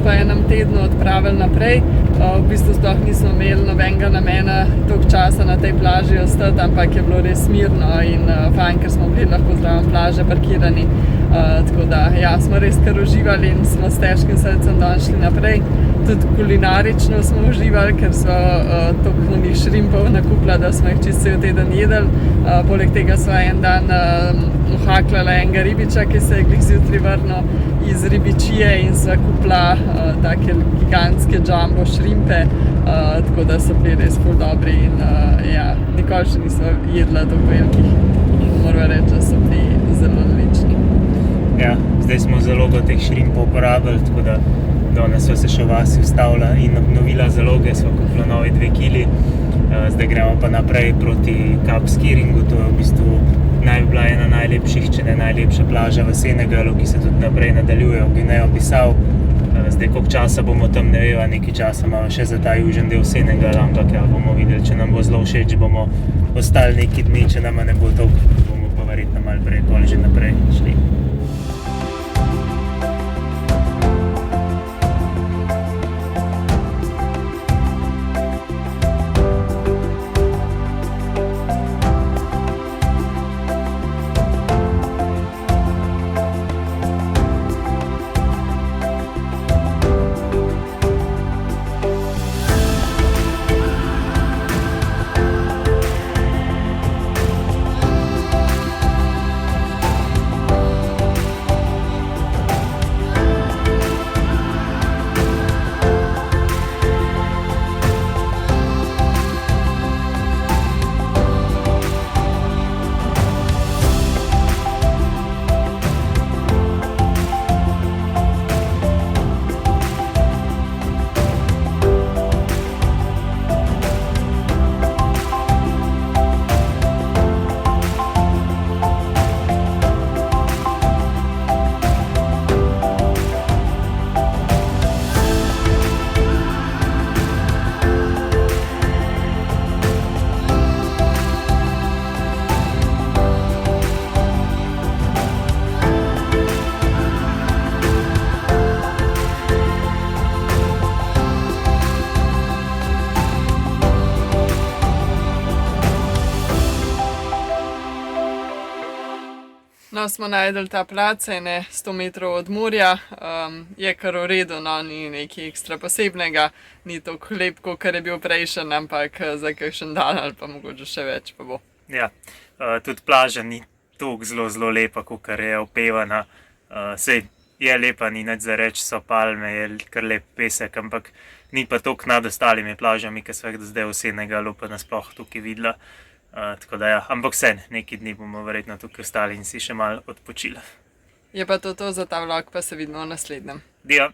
po enem tednu odpravili naprej. V bistvu sploh nismo imeli nobenega namena toliko časa na tej plaži ostati, ampak je bilo res mirno in fajn, ker smo bili lahko zraven plaže parkirani. Tako da ja, smo res kar uživali in smo s težkim srcem danes šli naprej. Tudi kulinarično smo uživali, ker so toliko onih šrimpov nakupila, da smo jih čisto cel teden jedli. Poleg tega smo en dan uhaklala enega ribiča, ki se je glih zjutraj vrnil iz ribičije in sva kupila take gigantske jumbo šrimpe, tako da so bili res ful dobri in ja, nikoli še nismo jedla toliko velikih in moram reči, da so bili zelo odlični. Ja, zdaj smo zalogo teh šrimpov uporabili, tako da danes sva se še v vasi ustavila in obnovila zaloge, sva kupila novi 2 kili. Zdaj gremo pa naprej proti Kap Skiringu, to je v bistvu bila ena najlepših, če ne najlepša plaža v Senegalu, ki se tudi naprej nadaljuje v Gvinejo-Bisau. Zdaj, koliko časa bomo tam, ne veva, nekaj časa imamo še za ta južni del Senegala, ampak ja, bomo videli, če nam bo zelo všeč, bomo ostali nekaj dni, če nama ne bo toliko, bomo pa verjetno malo prej, pol že naprej šli. No, smo najdeli ta plac, 100 metrov od morja, je kar v redu, no, ni nekaj ekstra posebnega, ni toliko lep, kot je bil prejšen, ampak za kakšen dan ali pa mogoče še več pa bo. Ja, tudi plaža ni toliko zelo lepa, kot je opevana. Sej je lepa, ni nič za reči, so palme, je kar lep pesek, ampak ni pa toliko nad ostalimi plažami, ki sva jih do zdaj v Senegalu pa nasploh tukaj videla. Tako da ja, ampak vseeno, nekaj dni bomo verjetno tukaj ostali in si še malo odpočili. Je pa to za ta vlog, pa se vidimo v naslednjem. Dio!